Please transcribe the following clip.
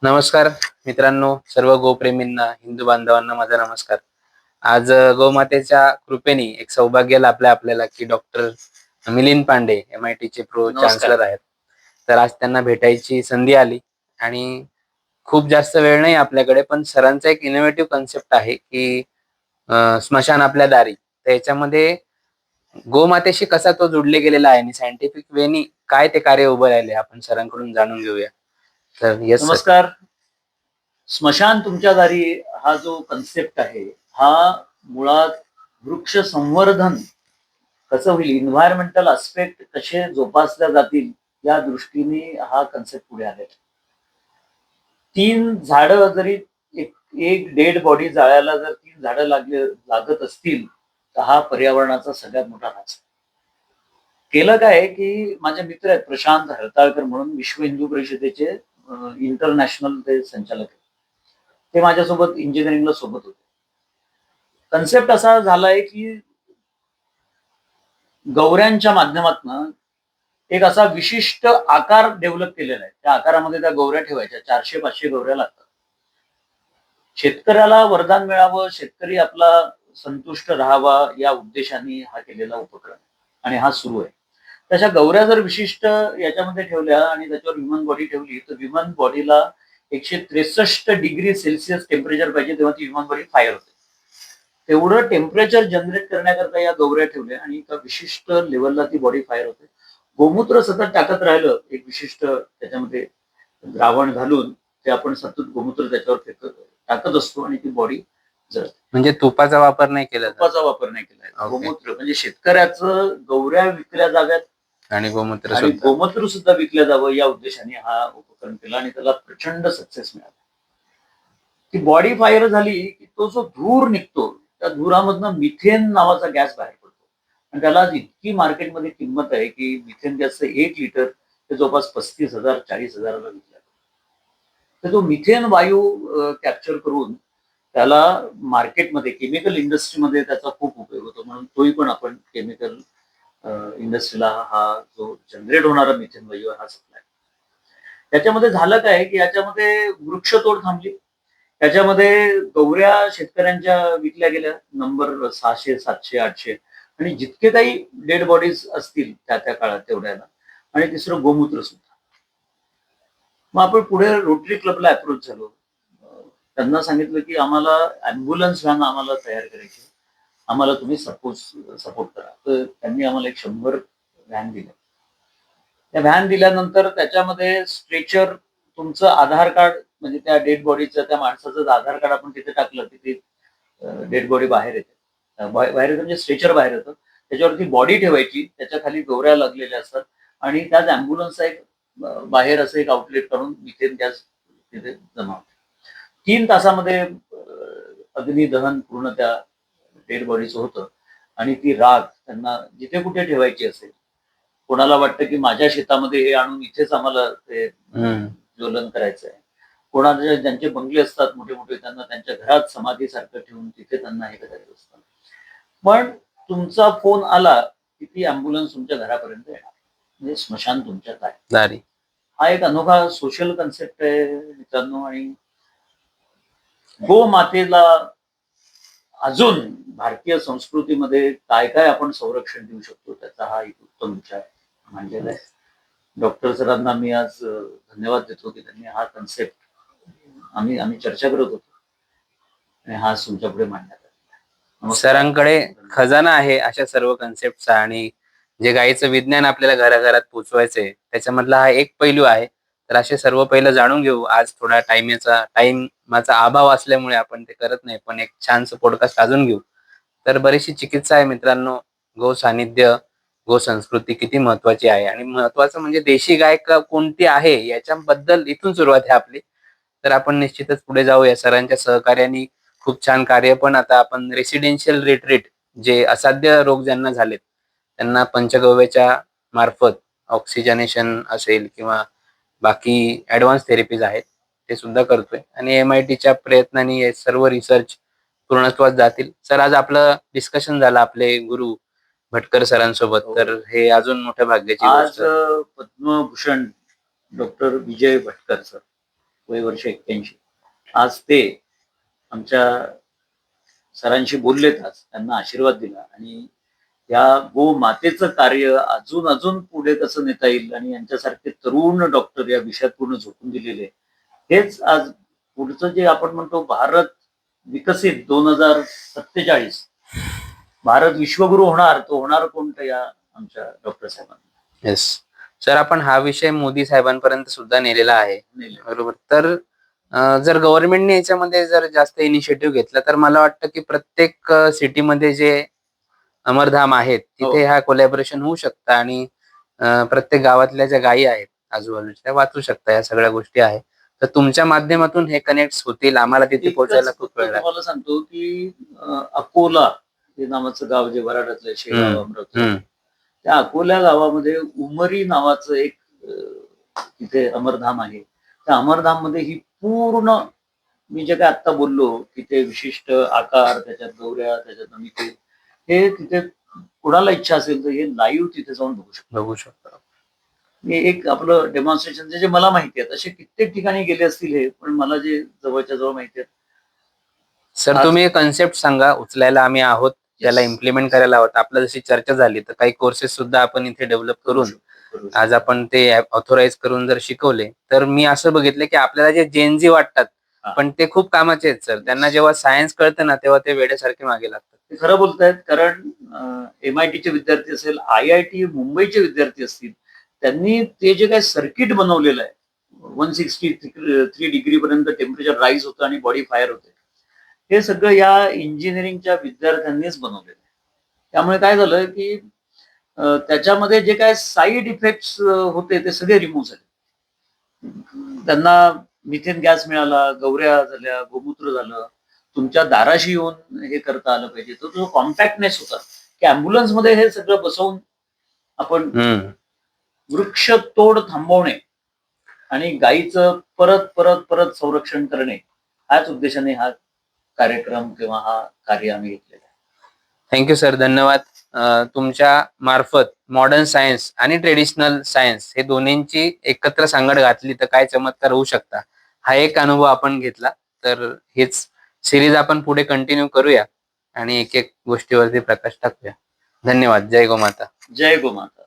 नमस्कार मित्रांनो, सर्व गोप्रेमींना, हिंदू बांधवांना माझा नमस्कार. आज गोमातेच्या कृपेने एक सौभाग्य लाभलंय आपल्याला, की डॉक्टर मिलिंद पांडे MITचे प्रो नमस्कार. चान्सलर आहेत. तर आज त्यांना भेटायची संधी आली आणि खूप जास्त वेळ नाही आपल्याकडे, पण सरांचा एक इनोव्हेटिव्ह कन्सेप्ट आहे, की स्मशान आपल्या दारी. तर याच्यामध्ये गोमातेशी कसा तो जोडले गेलेला आहे आणि सायंटिफिक वेनी काय ते कार्य उभं राहिले, आपण सरांकडून जाणून घेऊया. तर येस सर. नमस्कार. स्मशान तुमच्या दारी हा जो कन्सेप्ट आहे, हा मुळात वृक्ष संवर्धन कसं होईल, एन्व्हायरमेंटल अस्पेक्ट कसे जोपासल्या जातील, या दृष्टीने हा कन्सेप्ट पुढे आलेला आहे. 3 झाडं जरी एक एक डेड बॉडी जाळायला जर 3 झाडं लागत असतील, तर हा पर्यावरणाचा सगळ्यात मोठा ऱ्हास आहे. केलं काय, की माझे मित्र आहेत प्रशांत हरताळकर म्हणून विश्व हिंदू परिषदेचे इंटरनॅशनल ते संचालक आहेत. ते माझ्यासोबत इंजिनिअरिंगला सोबत होते. कन्सेप्ट असा झालाय, की गौऱ्यांच्या माध्यमातनं एक असा विशिष्ट आकार डेव्हलप केलेला आहे. त्या आकारामध्ये त्या गौऱ्या ठेवायच्या. 400-500 गौऱ्या लागतात. शेतकऱ्याला वरदान मिळावं, शेतकरी आपला संतुष्ट राहावा या उद्देशाने हा केलेला उपक्रम आणि हा सुरू आहे. तशा गौऱ्या जर विशिष्ट याच्यामध्ये ठेवल्या आणि त्याच्यावर ह्युमन बॉडी ठेवली, तर ह्युमन बॉडीला 163 डिग्री सेल्सिअस टेम्परेचर पाहिजे, तेव्हा ती ह्युमन बॉडी फायर होते. तेवढं टेम्परेचर जनरेट करण्याकरता या गौऱ्या ठेवल्या आणि एका विशिष्ट लेवलला ती बॉडी फायर होते. गोमूत्र सतत टाकत राहिलं एक विशिष्ट त्याच्यामध्ये द्रावण घालून, ते आपण सतत गोमूत्र त्याच्यावर टाकत असतो आणि ती बॉडी जळते. म्हणजे तुपाचा वापर नाही केला जात. तुपाचा वापर नाही केलाय. ओके. गोमूत्र म्हणजे शेतकऱ्याचं गौऱ्या विकल्या जाव्यात आणि गोमूत्र आणि सुद्धा. गोमूत्र सुद्धा विकलं जावं या उद्देशाने हा उपक्रम केला आणि त्याला प्रचंड सक्सेस मिळाला. ती बॉडी फायर झाली, की तो जो धूर निघतो, त्या धुरामधनं मिथेन नावाचा गॅस बाहेर पडतो. आणि त्याला आज इतकी मार्केटमध्ये किंमत आहे, की मिथेन गॅसचं 1 लिटर ते जवळपास 35,000 40,000 ला विकलं. तर तो मिथेन वायू कॅप्चर करून त्याला मार्केटमध्ये केमिकल इंडस्ट्रीमध्ये त्याचा खूप उपयोग होतो. म्हणून तोही पण आपण केमिकल इंडस्ट्रीला हा जो जनरेट होणारा मिथेन वायू आहे, हा सप्लाय. त्याच्यामध्ये झालं काय, की याच्यामध्ये वृक्षतोड थांबली. त्याच्यामध्ये गौऱ्या शेतकऱ्यांच्या विकल्या गेल्या नंबर 600, 700, 800 आणि जितके काही डेड बॉडीज असतील त्या त्या काळात तेवढ्याला आणि तिसरं गोमूत्र सुद्धा. मग आपण पुढे रोटरी क्लबला अप्रोच झालो. त्यांना सांगितलं, की आम्हाला ॲम्ब्युलन्स व्हॅन आम्हाला तयार करायची आहे. आम्हाला तुम्ही सपोर्ट करा. तर त्यांनी आम्हाला एक 100 व्हॅन दिल्या. त्या व्हॅन दिल्यानंतर त्याच्यामध्ये स्ट्रेचर, तुमचं आधार कार्ड म्हणजे त्या डेड बॉडीचं त्या माणसाचं आधार कार्ड आपण तिथे टाकलं, की ते डेड बॉडी बाहेर येते. बाहेर येते म्हणजे स्ट्रेचर बाहेर येतं. त्याच्यावरती बॉडी ठेवायची, त्याच्या खाली दोऱ्या लागलेल्या असतात आणि त्याच ॲम्ब्युलन्सचा एक बाहेर असं एक आउटलेट काढून मिथेन गॅस तिथे जमा होतो. 3 तासामध्ये अग्निदहन पूर्ण त्या डेड बॉडीचं होतं आणि ती राख त्यांना जिथे कुठे ठेवायची असेल. कोणाला वाटतं, की माझ्या शेतामध्ये हे आणून इथेच आम्हाला ते ज्वलन करायचं आहे. कोणाचे ज्यांचे बंगले असतात मोठे-मोठे, त्यांना त्यांच्या घरात समाधीसारखं ठेवून तिथे त्यांना हे करायचं असतं. पण तुमचा फोन आला, की ती ॲम्ब्युलन्स तुमच्या घरापर्यंत येणार. म्हणजे स्मशान तुमच्यात आहे. दारी. हा एक अनोखा सोशल कन्सेप्ट आहे मित्रांनो आणि गोमातेला अजून भारतीय संस्कृतीमध्ये काय-काय आपण संरक्षण देऊ शकतो, त्याचा हा एक उत्तम विचार मांडलेला आहे. डॉक्टर सरांना मी आज धन्यवाद देतो, की त्यांनी हा कन्सेप्ट आम्ही आम्ही चर्चा करत होतो आणि हा आज तुमच्यापुढे मांडण्यात आलेला आहे. नमस्कार. सरांकडे धन्यवाद. खजाना आहे अशा सर्व कन्सेप्टचा आणि जे गायीचं विज्ञान आपल्याला घराघरात पोहोचवायचंय, त्याच्यामधला हा एक पैलू आहे. तर असे सर्व पैलू जाणून घेऊ. आज थोडा टाईमाचा अभाव असल्यामुळे आपण ते करत नाही, पण एक छानसं पॉडकास्ट अजून घेऊ. तर बरीचशी चिकित्सा आहे मित्रांनो. गो सानिध्य, गो संस्कृती किती महत्वाची आहे आणि महत्वाचं म्हणजे देशी गाय कोणती आहे याच्याबद्दल इथून सुरुवात आहे आपली. तर आपण निश्चितच पुढे जाऊया. सरांच्या सहकार्याने खूप छान कार्य पण आता आपण रेसिडेन्शियल रिट्रीट, जे असाध्य रोग ज्यांना झालेत, त्यांना पंचगव्याच्या मार्फत ऑक्सिजनेशन असेल किंवा बाकी ॲडव्हान्स थेरपीज आहेत, ते सुद्धा करतोय आणि MITच्या प्रयत्नांनी हे सर्व रिसर्च पूर्णत्वास जातील. सर, आज आपलं डिस्कशन झालं आपले गुरु भटकर सरांसोबत, हो. तर हे अजून मोठ्या भाग्याची आज गोष्ट. पद्मभूषण डॉक्टर विजय भटकर सर वय वर्ष 81. आज ते आमच्या सरांशी बोललेत, आज त्यांना आशीर्वाद दिला आणि या गो मातेचं कार्य अजून अजून पुढे कसं नेता येईल आणि यांच्यासारखे तरुण डॉक्टर या विषयात पूर्ण झोकून दिलेले, हेच आज पुढचं जे आपण म्हणतो भारत विकसित 2047, भारत विश्वगुरु होणार, तो होणार कोणतं, या आमच्या डॉक्टर साहेबांना. येस सर, आपण हा विषय मोदी साहेबांपर्यंत सुद्धा नेलेला आहे. नेलं. बरोबर. तर जर गव्हर्नमेंटने याच्यामध्ये जर जास्त इनिशिएटिव्ह घेतला तर मला वाटतं की प्रत्येक सिटीमध्ये जे अमरधाम आहेत तिथे हो. हा कोलॅबोरेशन होऊ शकतं आणि प्रत्येक गावातल्या ज्या गायी आहेत आजूबाजूच्या त्या वाचू शकता. या सगळ्या गोष्टी आहेत. तर तुमच्या माध्यमातून हे कनेक्ट होतील. आम्हाला तिथे पोहोचायला एकच खूप वेळ लागेल. तुम्हाला सांगतो की अकोला हे नावाचं गाव जे वराडातलं आहे, शेगाव अमरावती, हम्म. त्या अकोला गावामध्ये उमरी नावाचं एक तिथे अमरधाम आहे. त्या अमरधाम मध्ये ही पूर्ण, मी जे काय आता बोललो की ते विशिष्ट आकार, त्याच्यात गौऱ्या, त्याच्यात मिठी, हे तिथे कुणाला इच्छा असेल तर हे लाईव्ह तिथे जाऊन बघू शकतो. मी एक आपलं डेमॉन्स्ट्रेशन जे मला माहिती आहेत, असे कित्येक ठिकाणी गेले असतील हे, पण मला जे जवळच्या जवळ माहिती आहेत. सर तुम्ही कन्सेप्ट सांगा, उचलायला आम्ही आहोत, त्याला Yes. इम्प्लिमेंट करायला आहोत. आपलं जशी चर्चा झाली तर काही कोर्सेस सुद्धा आपण इथे डेव्हलप करून आज आपण ते ऑथोराइज करून जर शिकवले तर मी असं बघितलं की आपल्याला जे जेनजी वाटतात हा. पण ते खूप कामाचे आहेत सर. त्यांना जेव्हा सायन्स कळतं ना तेव्हा ते वेड्यासारखे मागे लागतात. ते खरं बोलतायत, कारण MIT चे विद्यार्थी असेल, IIT मुंबईचे विद्यार्थी असतील, त्यांनी ते जे काही सर्किट बनवलेलं आहे, 163 डिग्री पर्यंत टेम्परेचर राईज होतं आणि बॉडी फायर होते, हे सगळं या इंजिनिअरिंगच्या विद्यार्थ्यांनीच बनवलेलं आहे. त्यामुळे काय झालं की त्याच्यामध्ये जे काय साईड इफेक्ट्स होते ते सगळे रिमूव्ह झाले. त्यांना मिथेन गॅस मिळाला, गौऱ्या झाल्या, गोमूत्र झालं, तुमच्या दाराशी येऊन हे करता आलं पाहिजे. तो जो कॉम्पॅक्टनेस होता की अँब्युलन्स मध्ये हे सगळं बसवून आपण वृक्ष तोड थांबवणे आणि गायीचं परत परत परत संरक्षण करणे, ह्याच उद्देशाने हा कार्यक्रम किंवा हा कार्य आम्ही घेतलेला आहे. थँक्यू सर, धन्यवाद. तुमच्या मार्फत मॉडर्न सायन्स आणि ट्रेडिशनल सायन्स हे दोन्हींची एकत्र सांगड घातली तर काय चमत्कार होऊ शकता, हा एक अनुभव आपण घेतला. तर हेच सिरीज आपण पुढे कंटिन्यू करूया आणि एक एक गोष्टीवरती प्रकाश टाकूया. धन्यवाद. जय गोमाता. जय गोमाता.